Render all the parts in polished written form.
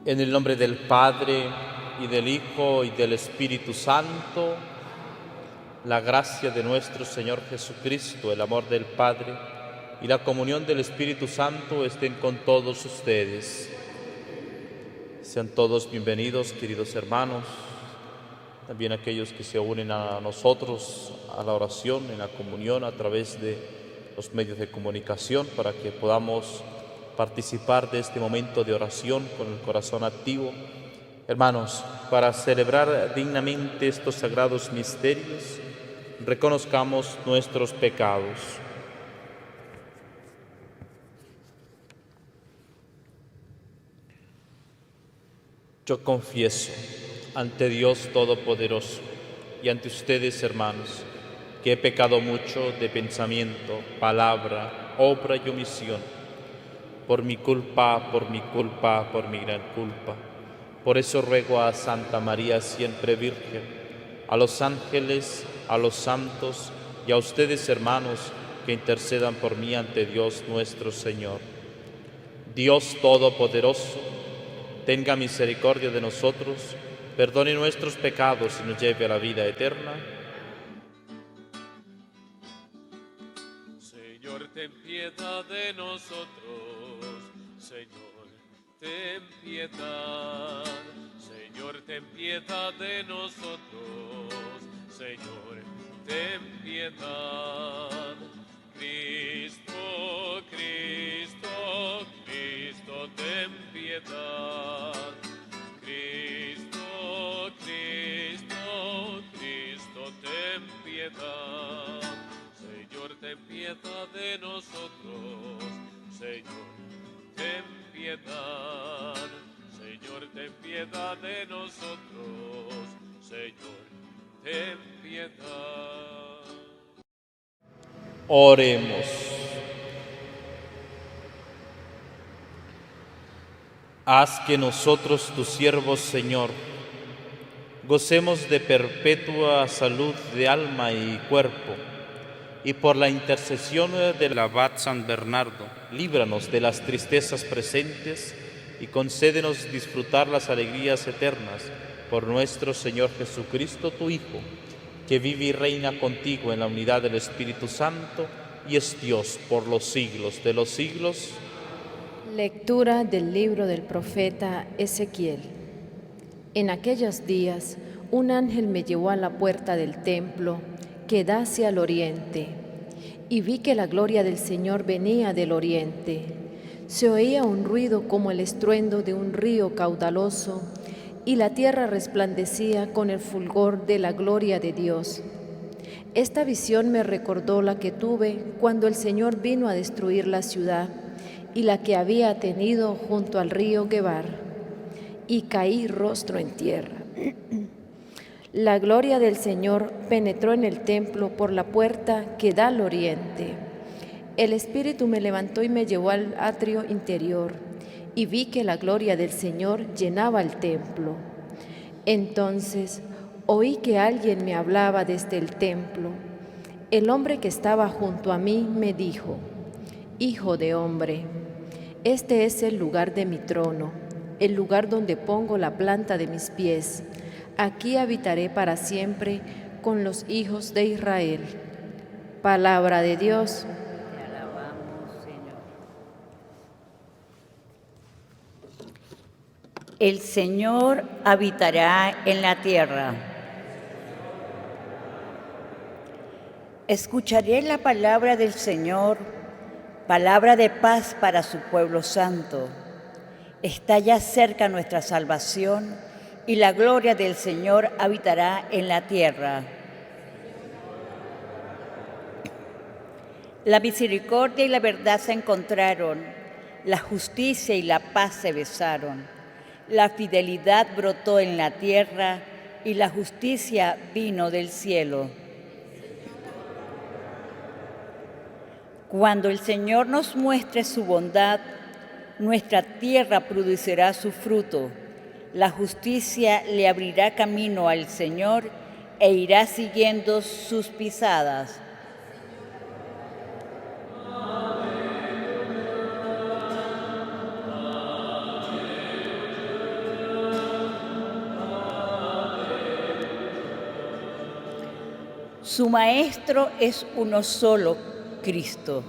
En el nombre del Padre, y del Hijo, y del Espíritu Santo, la gracia de nuestro Señor Jesucristo, el amor del Padre y la comunión del Espíritu Santo estén con todos ustedes. Sean todos bienvenidos, queridos hermanos, también aquellos que se unen a nosotros a la oración, en la comunión, a través de los medios de comunicación, para que podamos participar de este momento de oración con el corazón activo. Hermanos, para celebrar dignamente estos sagrados misterios, reconozcamos nuestros pecados. Yo confieso ante Dios Todopoderoso y ante ustedes, hermanos, que he pecado mucho de pensamiento, palabra, obra y omisión, por mi culpa, por mi gran culpa. Por eso ruego a Santa María, siempre Virgen, a los ángeles, a los santos y a ustedes, hermanos, que intercedan por mí ante Dios nuestro Señor. Dios Todopoderoso, tenga misericordia de nosotros, perdone nuestros pecados y nos lleve a la vida eterna. Señor, ten piedad de nosotros. Señor, ten piedad. Señor, ten piedad de nosotros. Señor, ten piedad. Cristo, Cristo, Cristo, ten piedad. Cristo, Cristo, Cristo, ten piedad. Señor, ten piedad de nosotros. Señor, ten piedad. Señor, ten piedad de nosotros. Señor, ten piedad. Oremos. Haz que nosotros, tus siervos, Señor, gocemos de perpetua salud de alma y cuerpo, y por la intercesión del abad San Bernardo, líbranos de las tristezas presentes y concédenos disfrutar las alegrías eternas por nuestro Señor Jesucristo, tu Hijo, que vive y reina contigo en la unidad del Espíritu Santo y es Dios por los siglos de los siglos. Lectura del libro del profeta Ezequiel. En aquellos días, un ángel me llevó a la puerta del templo que da hacia el oriente, y vi que la gloria del Señor venía del oriente. Se oía un ruido como el estruendo de un río caudaloso, y la tierra resplandecía con el fulgor de la gloria de Dios. Esta visión me recordó la que tuve cuando el Señor vino a destruir la ciudad y la que había tenido junto al río Quebar, y caí rostro en tierra. La gloria del Señor penetró en el templo por la puerta que da al oriente. El Espíritu me levantó y me llevó al atrio interior, y vi que la gloria del Señor llenaba el templo. Entonces oí que alguien me hablaba desde el templo. El hombre que estaba junto a mí me dijo: Hijo de hombre, este es el lugar de mi trono, el lugar donde pongo la planta de mis pies. Aquí habitaré para siempre con los hijos de Israel. Palabra de Dios. Te alabamos, Señor. El Señor habitará en la tierra. Escucharé la palabra del Señor, palabra de paz para su pueblo santo. Está ya cerca nuestra salvación y la gloria del Señor habitará en la tierra. La misericordia y la verdad se encontraron, la justicia y la paz se besaron. La fidelidad brotó en la tierra y la justicia vino del cielo. Cuando el Señor nos muestre su bondad, nuestra tierra producirá su fruto. La justicia le abrirá camino al Señor e irá siguiendo sus pisadas. Su Maestro es uno solo, Cristo,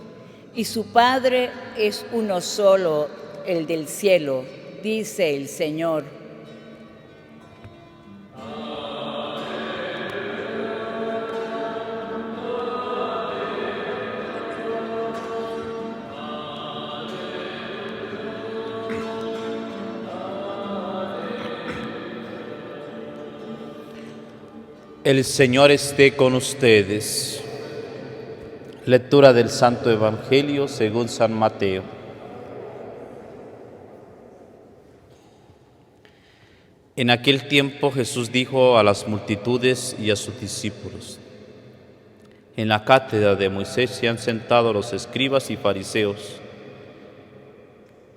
y su Padre es uno solo, el del cielo, dice el Señor. El Señor esté con ustedes. Lectura del Santo Evangelio según San Mateo. En aquel tiempo Jesús dijo a las multitudes y a sus discípulos: en la cátedra de Moisés se han sentado los escribas y fariseos.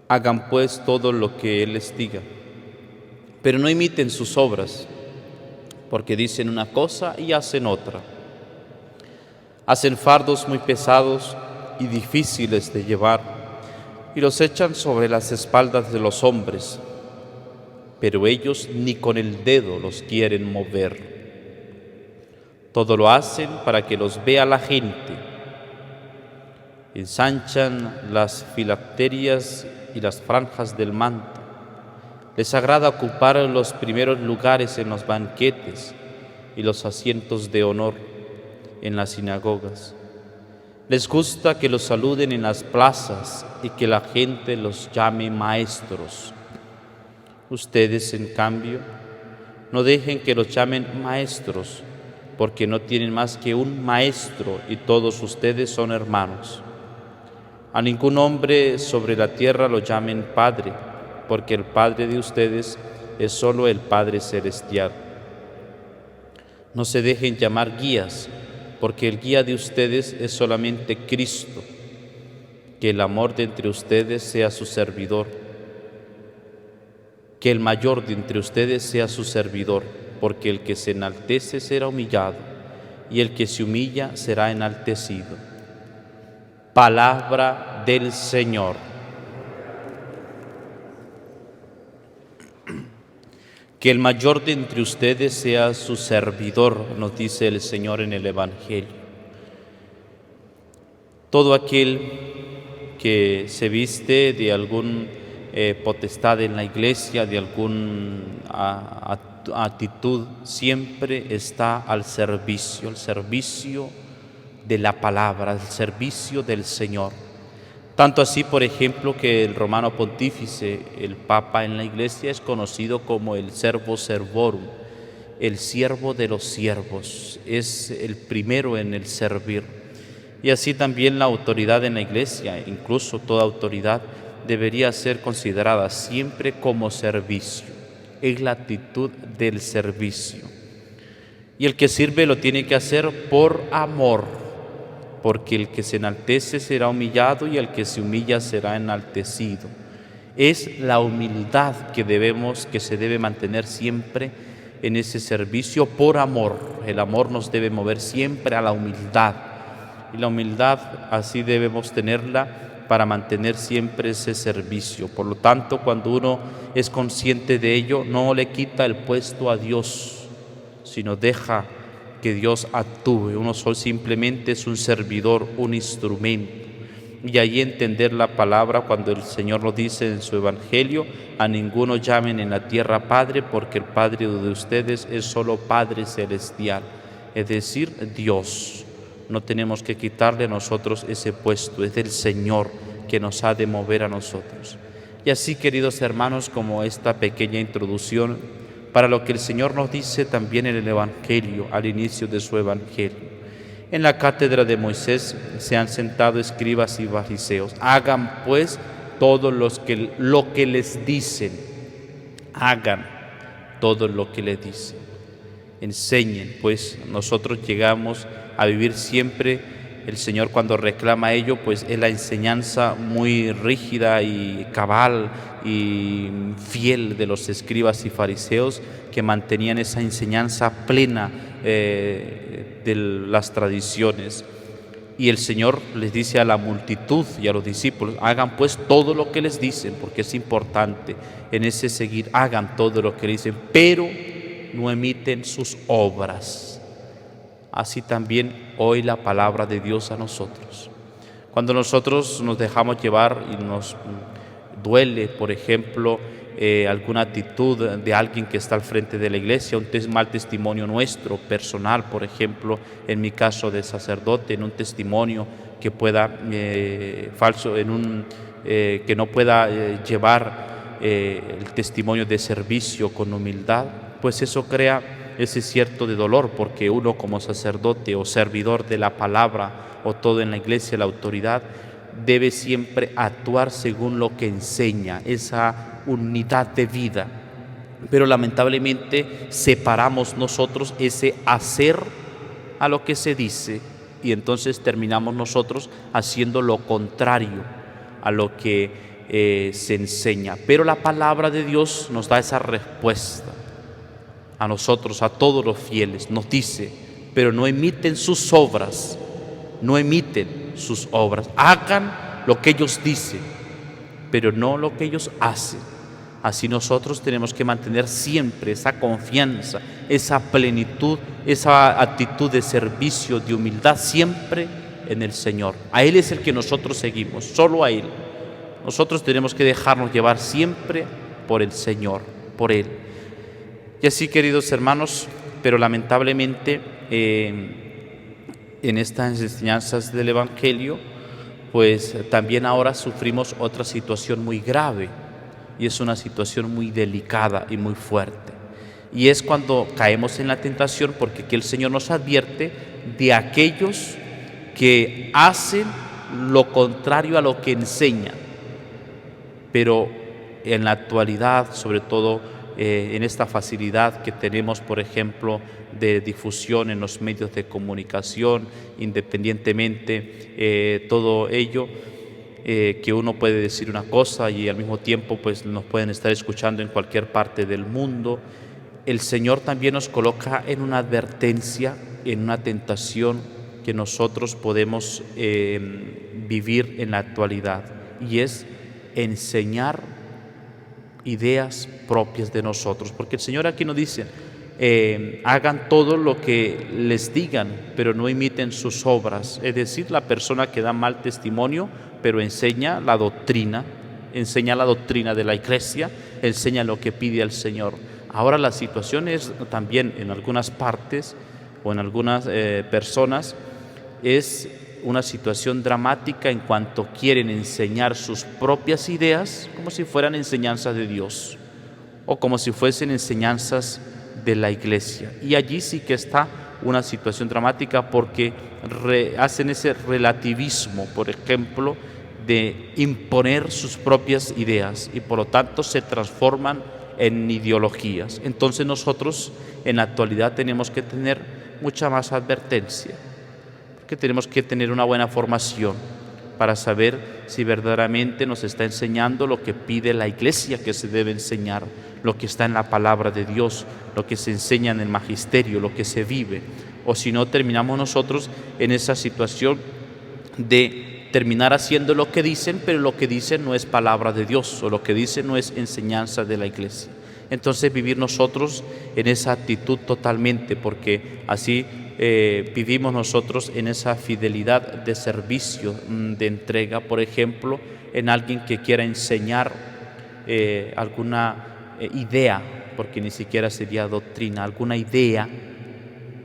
Hagan pues todo lo que Él les diga, pero no imiten sus obras, porque dicen una cosa y hacen otra. Hacen fardos muy pesados y difíciles de llevar, y los echan sobre las espaldas de los hombres, pero ellos ni con el dedo los quieren mover. Todo lo hacen para que los vea la gente. Ensanchan las filacterias y las franjas del manto. Les agrada ocupar los primeros lugares en los banquetes y los asientos de honor en las sinagogas. Les gusta que los saluden en las plazas y que la gente los llame maestros. Ustedes, en cambio, no dejen que los llamen maestros, porque no tienen más que un maestro y todos ustedes son hermanos. A ningún hombre sobre la tierra lo llamen Padre, porque el Padre de ustedes es solo el Padre Celestial. No se dejen llamar guías, porque el guía de ustedes es solamente Cristo. Que el amor de entre ustedes sea su servidor. Que el mayor de entre ustedes sea su servidor, porque el que se enaltece será humillado, y el que se humilla será enaltecido. Palabra del Señor. Que el mayor de entre ustedes sea su servidor, nos dice el Señor en el Evangelio. Todo aquel que se viste de algún potestad en la iglesia, de alguna actitud, siempre está al servicio de la palabra, al servicio del Señor. Tanto así, por ejemplo, que el romano pontífice, el Papa en la Iglesia, es conocido como el servo servorum, el siervo de los siervos, es el primero en el servir. Y así también la autoridad en la Iglesia, incluso toda autoridad, debería ser considerada siempre como servicio, es la actitud del servicio. Y el que sirve lo tiene que hacer por amor, porque el que se enaltece será humillado y el que se humilla será enaltecido. Es la humildad que se debe mantener siempre en ese servicio por amor. El amor nos debe mover siempre a la humildad, y la humildad así debemos tenerla para mantener siempre ese servicio. Por lo tanto, cuando uno es consciente de ello, no le quita el puesto a Dios, sino deja que Dios actúe. Uno solo simplemente es un servidor, un instrumento. Y ahí entender la palabra cuando el Señor lo dice en su Evangelio: a ninguno llamen en la tierra Padre, porque el Padre de ustedes es solo Padre Celestial, es decir, Dios. No tenemos que quitarle a nosotros ese puesto, es del Señor que nos ha de mover a nosotros. Y así, queridos hermanos, como esta pequeña introducción para lo que el Señor nos dice también en el Evangelio, al inicio de su Evangelio. En la cátedra de Moisés se han sentado escribas y fariseos. Hagan pues todo lo que les dicen. Hagan todo lo que les dicen. Enseñen, pues nosotros llegamos a vivir siempre, el Señor cuando reclama ello, pues es la enseñanza muy rígida y cabal y fiel de los escribas y fariseos, que mantenían esa enseñanza plena de las tradiciones. Y el Señor les dice a la multitud y a los discípulos: hagan pues todo lo que les dicen, porque es importante en ese seguir. Hagan todo lo que dicen, pero no imiten sus obras. así también hoy la palabra de Dios a nosotros. Cuando nosotros nos dejamos llevar y nos duele, por ejemplo, alguna actitud de alguien que está al frente de la iglesia, un mal testimonio nuestro, personal, por ejemplo, en mi caso de sacerdote, en un testimonio que pueda falso, que no pueda llevar el testimonio de servicio con humildad, pues eso crea ese cierto de dolor, porque uno como sacerdote o servidor de la palabra o todo en la iglesia, la autoridad, debe siempre actuar según lo que enseña, esa unidad de vida. Pero lamentablemente separamos nosotros ese hacer a lo que se dice y entonces terminamos nosotros haciendo lo contrario a lo que se enseña. Pero la palabra de Dios nos da esa respuesta a nosotros, a todos los fieles. Nos dice, pero no imiten sus obras, no imiten sus obras. Hagan lo que ellos dicen, pero no lo que ellos hacen. Así nosotros tenemos que mantener siempre esa confianza, esa plenitud, esa actitud de servicio, de humildad, siempre en el Señor. A Él es el que nosotros seguimos, solo a Él. Nosotros tenemos que dejarnos llevar siempre por el Señor, por Él. Y así, queridos hermanos, pero lamentablemente en estas enseñanzas del Evangelio, pues también ahora sufrimos otra situación muy grave, y es una situación muy delicada y muy fuerte. Y es cuando caemos en la tentación, porque aquí el Señor nos advierte de aquellos que hacen lo contrario a lo que enseñan. Pero en la actualidad, sobre todo en esta facilidad que tenemos, por ejemplo, de difusión en los medios de comunicación, independientemente todo ello, que uno puede decir una cosa y al mismo tiempo pues nos pueden estar escuchando en cualquier parte del mundo. El Señor también nos coloca en una advertencia, en una tentación que nosotros podemos vivir en la actualidad, y es enseñar ideas propias de nosotros, porque el Señor aquí nos dice, hagan todo lo que les digan, pero no imiten sus obras. Es decir, la persona que da mal testimonio, pero enseña la doctrina de la iglesia, enseña lo que pide al Señor. Ahora la situación es también en algunas partes o en algunas personas, es una situación dramática en cuanto quieren enseñar sus propias ideas como si fueran enseñanzas de Dios o como si fuesen enseñanzas de la iglesia. Y allí sí que está una situación dramática, porque hacen ese relativismo, por ejemplo, de imponer sus propias ideas y por lo tanto se transforman en ideologías. Entonces nosotros en la actualidad tenemos que tener mucha más advertencia, porque tenemos que tener una buena formación para saber si verdaderamente nos está enseñando lo que pide la iglesia que se debe enseñar, lo que está en la palabra de Dios, lo que se enseña en el magisterio, lo que se vive. O si no, terminamos nosotros en esa situación de terminar haciendo lo que dicen, pero lo que dicen no es palabra de Dios, o lo que dicen no es enseñanza de la iglesia. Entonces vivir nosotros en esa actitud totalmente, porque así vivimos nosotros en esa fidelidad de servicio, de entrega, por ejemplo, en alguien que quiera enseñar alguna idea, porque ni siquiera sería doctrina, alguna idea,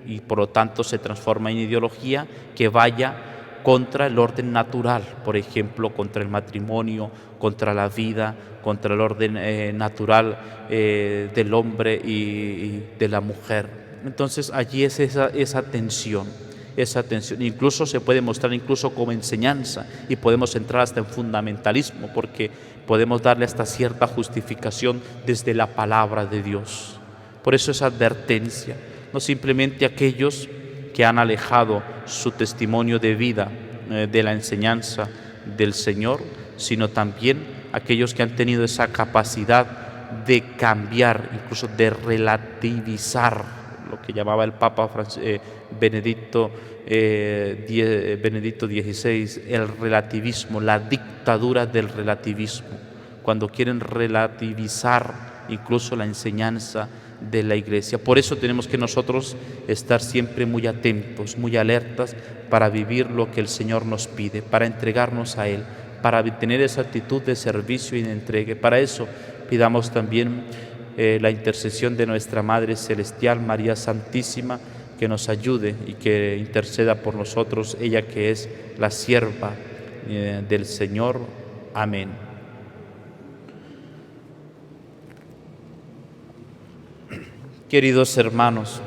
y por lo tanto se transforma en ideología que vaya contra el orden natural, por ejemplo, contra el matrimonio, contra la vida, contra el orden natural del hombre y de la mujer. Entonces allí es esa tensión. Incluso se puede mostrar incluso como enseñanza, y podemos entrar hasta en fundamentalismo, porque podemos darle hasta cierta justificación desde la palabra de Dios. Por eso esa advertencia, no simplemente aquellos que han alejado su testimonio de vida de la enseñanza del Señor, sino también aquellos que han tenido esa capacidad de cambiar, incluso de relativizar lo que llamaba el Papa Benedicto XVI, el relativismo, la dictadura del relativismo, cuando quieren relativizar incluso la enseñanza de la Iglesia. Por eso tenemos que nosotros estar siempre muy atentos, muy alertas para vivir lo que el Señor nos pide, para entregarnos a Él, para tener esa actitud de servicio y de entrega. Para eso pidamos también la intercesión de nuestra Madre Celestial, María Santísima, que nos ayude y que interceda por nosotros, ella que es la sierva del Señor. Amén. Queridos hermanos,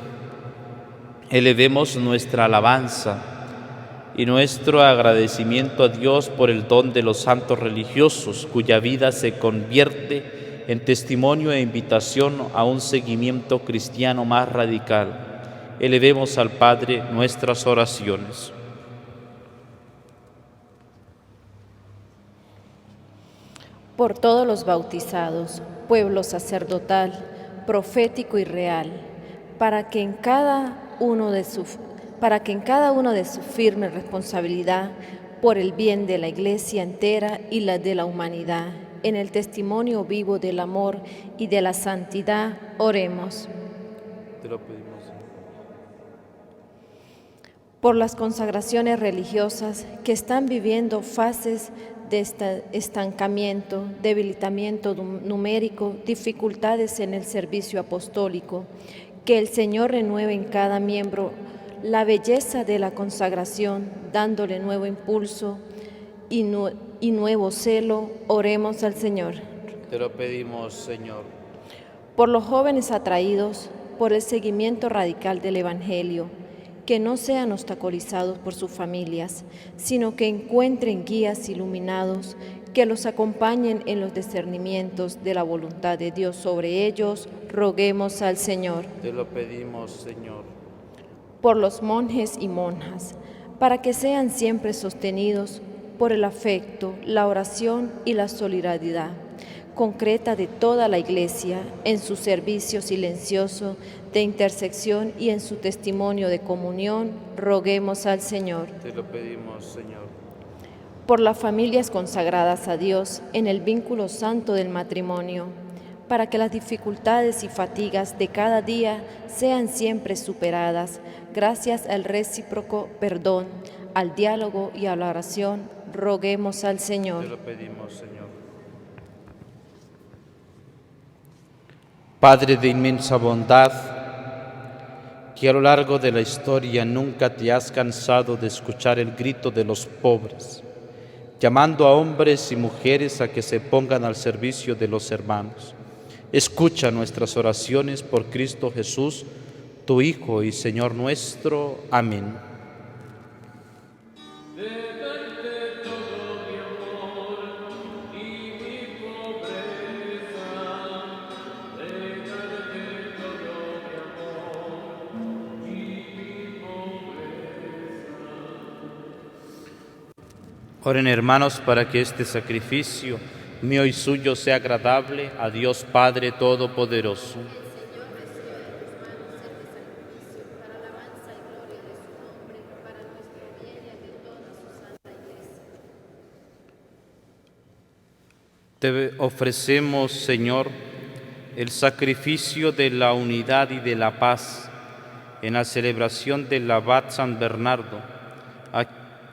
elevemos nuestra alabanza y nuestro agradecimiento a Dios por el don de los santos religiosos, cuya vida se convierte en testimonio e invitación a un seguimiento cristiano más radical. Elevemos al Padre nuestras oraciones. Por todos los bautizados, pueblo sacerdotal, profético y real, para que en cada uno de su firme responsabilidad por el bien de la Iglesia entera y la de la humanidad, en el testimonio vivo del amor y de la santidad, oremos. Te lo pedimos. Por las consagraciones religiosas que están viviendo fases de estancamiento, debilitamiento numérico, dificultades en el servicio apostólico, que el Señor renueve en cada miembro la belleza de la consagración, dándole nuevo impulso y nuevo celo, oremos al Señor. Te lo pedimos, Señor. Por los jóvenes atraídos por el seguimiento radical del Evangelio, que no sean obstaculizados por sus familias, sino que encuentren guías iluminados que los acompañen en los discernimientos de la voluntad de Dios sobre ellos, roguemos al Señor. Te lo pedimos, Señor. Por los monjes y monjas, para que sean siempre sostenidos por el afecto, la oración y la solidaridad concreta de toda la Iglesia en su servicio silencioso de intersección y en su testimonio de comunión, roguemos al Señor. Te lo pedimos, Señor. Por las familias consagradas a Dios en el vínculo santo del matrimonio, para que las dificultades y fatigas de cada día sean siempre superadas, gracias al recíproco perdón, al diálogo y a la oración, roguemos al Señor. Te lo pedimos, Señor. Padre de inmensa bondad, que a lo largo de la historia nunca te has cansado de escuchar el grito de los pobres, llamando a hombres y mujeres a que se pongan al servicio de los hermanos. Escucha nuestras oraciones por Cristo Jesús, tu Hijo y Señor nuestro. Amén. Oren, hermanos, para que este sacrificio mío y suyo sea agradable a Dios Padre Todopoderoso. Te ofrecemos, Señor, el sacrificio de la unidad y de la paz en la celebración del abad San Bernardo, a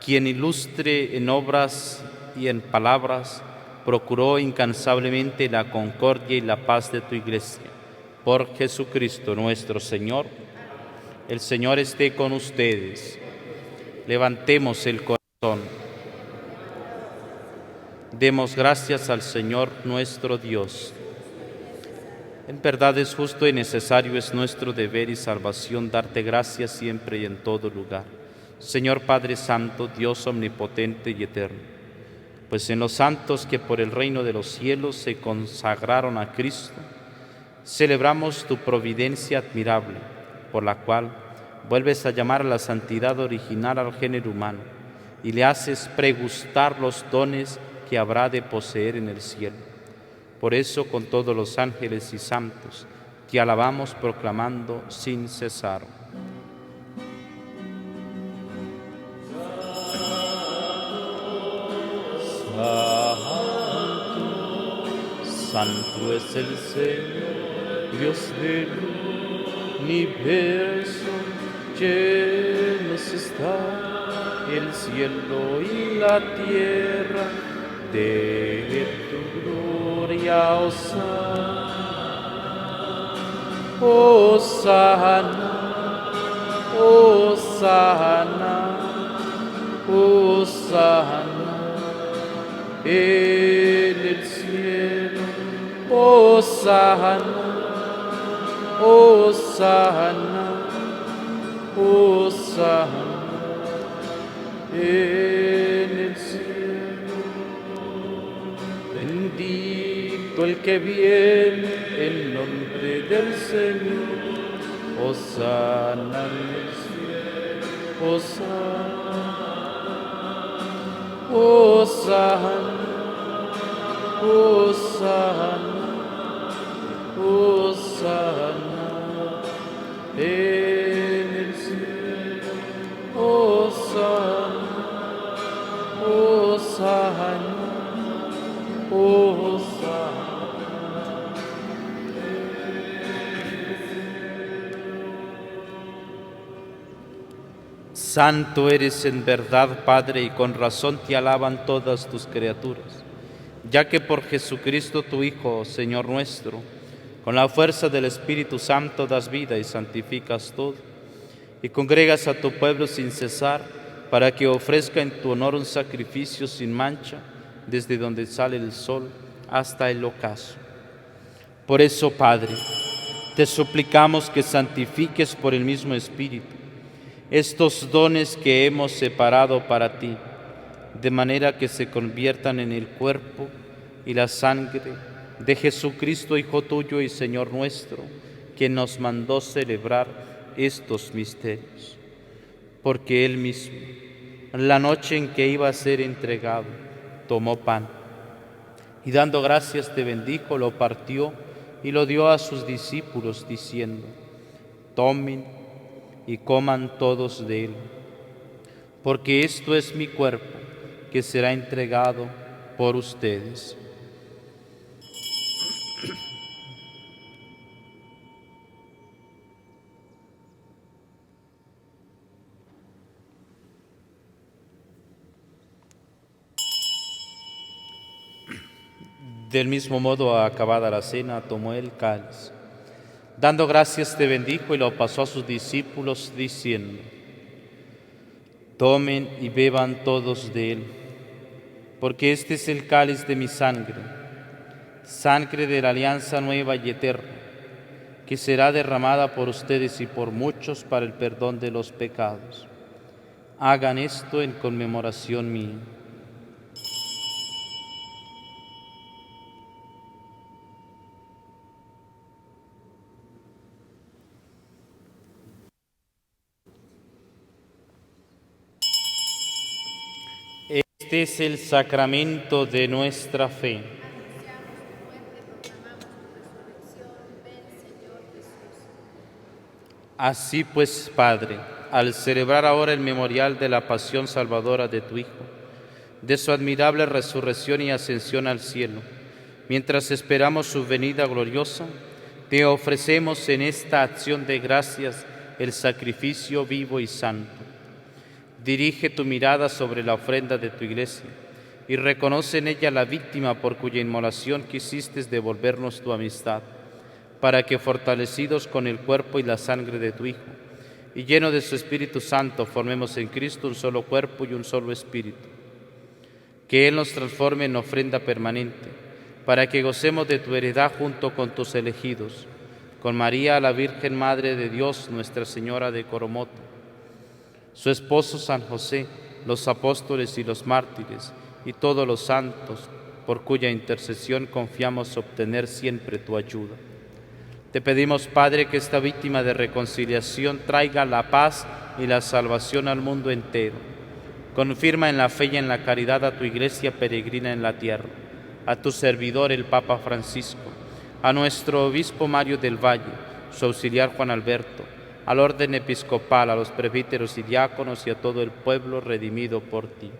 quien ilustre en obras y en palabras procuró incansablemente la concordia y la paz de tu Iglesia. Por Jesucristo nuestro Señor. El Señor esté con ustedes. Levantemos el corazón. Demos gracias al Señor nuestro Dios. En verdad es justo y necesario, es nuestro deber y salvación darte gracias siempre y en todo lugar. Señor Padre Santo, Dios omnipotente y eterno, pues en los santos que por el reino de los cielos se consagraron a Cristo, celebramos tu providencia admirable, por la cual vuelves a llamar a la santidad original al género humano y le haces pregustar los dones que habrá de poseer en el cielo. Por eso, con todos los ángeles y santos, te alabamos proclamando sin cesar. Santo, santo es el Señor, Dios del universo. Llenos está el cielo y la tierra de tu gloria, Hosana. Hosana, Hosana, Hosana en el cielo. Hosana, Hosana, Hosana en el cielo. Bendito el que viene en nombre del Señor. Hosana en el cielo. Hosana, Hosana, Hosana, Hosana en el cielo. Hosana, Hosana, Hosana. Santo eres en verdad, Padre, y con razón te alaban todas tus criaturas, ya que por Jesucristo tu Hijo, Señor nuestro, con la fuerza del Espíritu Santo das vida y santificas todo, y congregas a tu pueblo sin cesar, para que ofrezca en tu honor un sacrificio sin mancha, desde donde sale el sol hasta el ocaso. Por eso, Padre, te suplicamos que santifiques por el mismo Espíritu estos dones que hemos separado para ti, de manera que se conviertan en el cuerpo y la sangre de Jesucristo, Hijo tuyo y Señor nuestro, quien nos mandó celebrar estos misterios. Porque Él mismo, en la noche en que iba a ser entregado, tomó pan y dando gracias te bendijo, lo partió y lo dio a sus discípulos, diciendo: tomen y coman todos de él, porque esto es mi cuerpo, que será entregado por ustedes. Del mismo modo, acabada la cena, tomó el cáliz. Dando gracias te bendijo y lo pasó a sus discípulos, diciendo: tomen y beban todos de él, porque este es el cáliz de mi sangre, sangre de la alianza nueva y eterna, que será derramada por ustedes y por muchos para el perdón de los pecados. Hagan esto en conmemoración mía. Este es el sacramento de nuestra fe. Así pues, Padre, al celebrar ahora el memorial de la pasión salvadora de tu Hijo, de su admirable resurrección y ascensión al cielo, mientras esperamos su venida gloriosa, te ofrecemos en esta acción de gracias el sacrificio vivo y santo. Dirige tu mirada sobre la ofrenda de tu Iglesia y reconoce en ella la víctima por cuya inmolación quisiste devolvernos tu amistad, para que, fortalecidos con el cuerpo y la sangre de tu Hijo, y lleno de su Espíritu Santo, formemos en Cristo un solo cuerpo y un solo Espíritu. Que Él nos transforme en ofrenda permanente, para que gocemos de tu heredad junto con tus elegidos, con María, la Virgen Madre de Dios, Nuestra Señora de Coromoto, su esposo San José, los apóstoles y los mártires, y todos los santos, por cuya intercesión confiamos obtener siempre tu ayuda. Te pedimos, Padre, que esta víctima de reconciliación traiga la paz y la salvación al mundo entero. Confirma en la fe y en la caridad a tu Iglesia peregrina en la tierra, a tu servidor el Papa Francisco, a nuestro obispo Mario del Valle, su auxiliar Juan Alberto, al orden episcopal, a los presbíteros y diáconos y a todo el pueblo redimido por ti.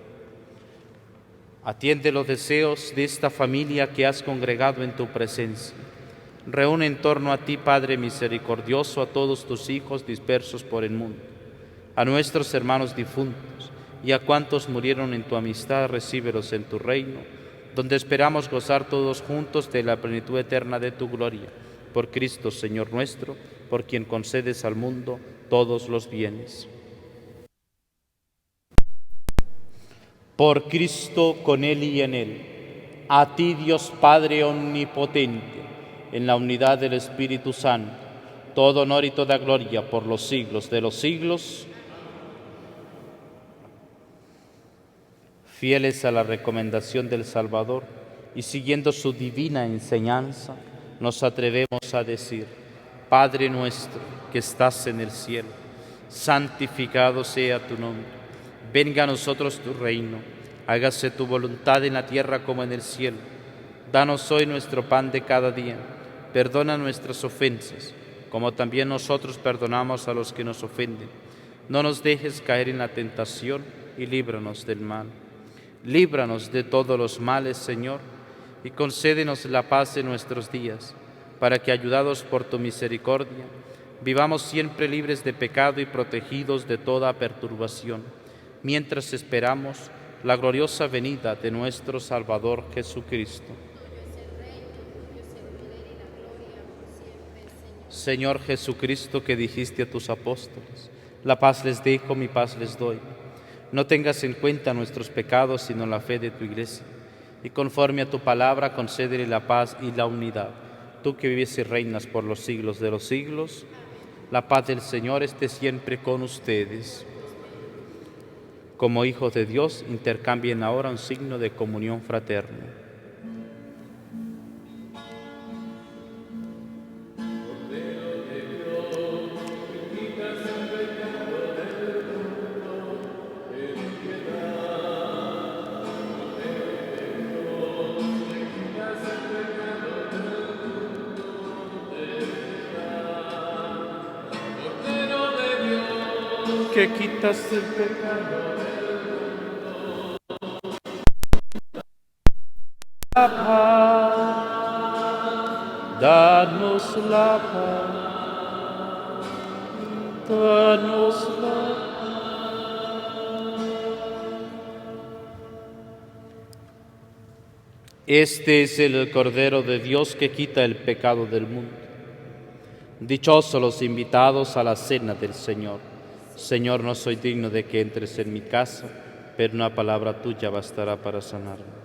Atiende los deseos de esta familia que has congregado en tu presencia. Reúne en torno a ti, Padre misericordioso, a todos tus hijos dispersos por el mundo, a nuestros hermanos difuntos y a cuantos murieron en tu amistad, recíbelos en tu reino, donde esperamos gozar todos juntos de la plenitud eterna de tu gloria. Por Cristo, Señor nuestro, por quien concedes al mundo todos los bienes. Por Cristo, con Él y en Él, a ti, Dios Padre omnipotente, en la unidad del Espíritu Santo, todo honor y toda gloria por los siglos de los siglos. Fieles a la recomendación del Salvador y siguiendo su divina enseñanza, nos atrevemos a decir: Padre nuestro que estás en el cielo, santificado sea tu nombre. Venga a nosotros tu reino, hágase tu voluntad en la tierra como en el cielo. Danos hoy nuestro pan de cada día. Perdona nuestras ofensas, como también nosotros perdonamos a los que nos ofenden. No nos dejes caer en la tentación y líbranos del mal. Líbranos de todos los males, Señor, y concédenos la paz en nuestros días, para que, ayudados por tu misericordia, vivamos siempre libres de pecado y protegidos de toda perturbación, mientras esperamos la gloriosa venida de nuestro Salvador Jesucristo. Señor Jesucristo, que dijiste a tus apóstoles: la paz les dejo, mi paz les doy. No tengas en cuenta nuestros pecados, sino la fe de tu Iglesia. Y conforme a tu palabra, concédele la paz y la unidad. Tú que vives y reinas por los siglos de los siglos, la paz del Señor esté siempre con ustedes. Como hijos de Dios, intercambien ahora un signo de comunión fraterna. Que quitas el pecado. La paz, danos la paz, danos la paz. Este es el Cordero de Dios que quita el pecado del mundo. Dichosos los invitados a la cena del Señor. Señor, no soy digno de que entres en mi casa, pero una palabra tuya bastará para sanarme.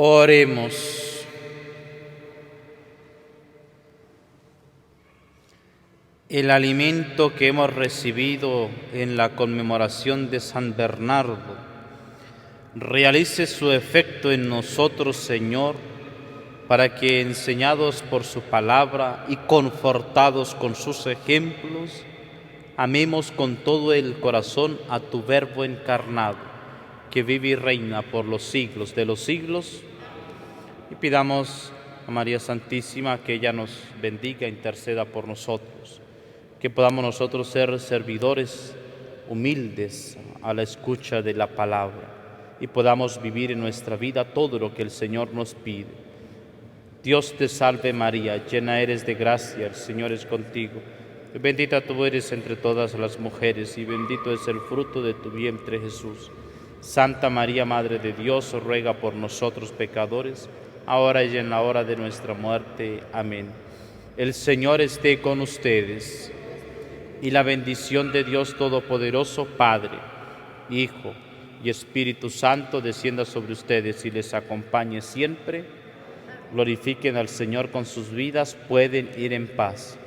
Oremos. El alimento que hemos recibido en la conmemoración de San Bernardo realice su efecto en nosotros, Señor, para que, enseñados por su palabra y confortados con sus ejemplos, Amemos con todo el corazón a tu Verbo encarnado, que vive y reina por los siglos de los siglos. Y pidamos a María Santísima que ella nos bendiga, interceda por nosotros, que podamos nosotros ser servidores humildes a la escucha de la palabra y podamos vivir en nuestra vida todo lo que el Señor nos pide. Dios te salve María, llena eres de gracia, el Señor es contigo. Bendita tú eres entre todas las mujeres y bendito es el fruto de tu vientre Jesús. Santa María, Madre de Dios, ruega por nosotros pecadores, ahora y en la hora de nuestra muerte. Amén. El Señor esté con ustedes, y la bendición de Dios Todopoderoso, Padre, Hijo y Espíritu Santo, descienda sobre ustedes y les acompañe siempre. Glorifiquen al Señor con sus vidas, pueden ir en paz.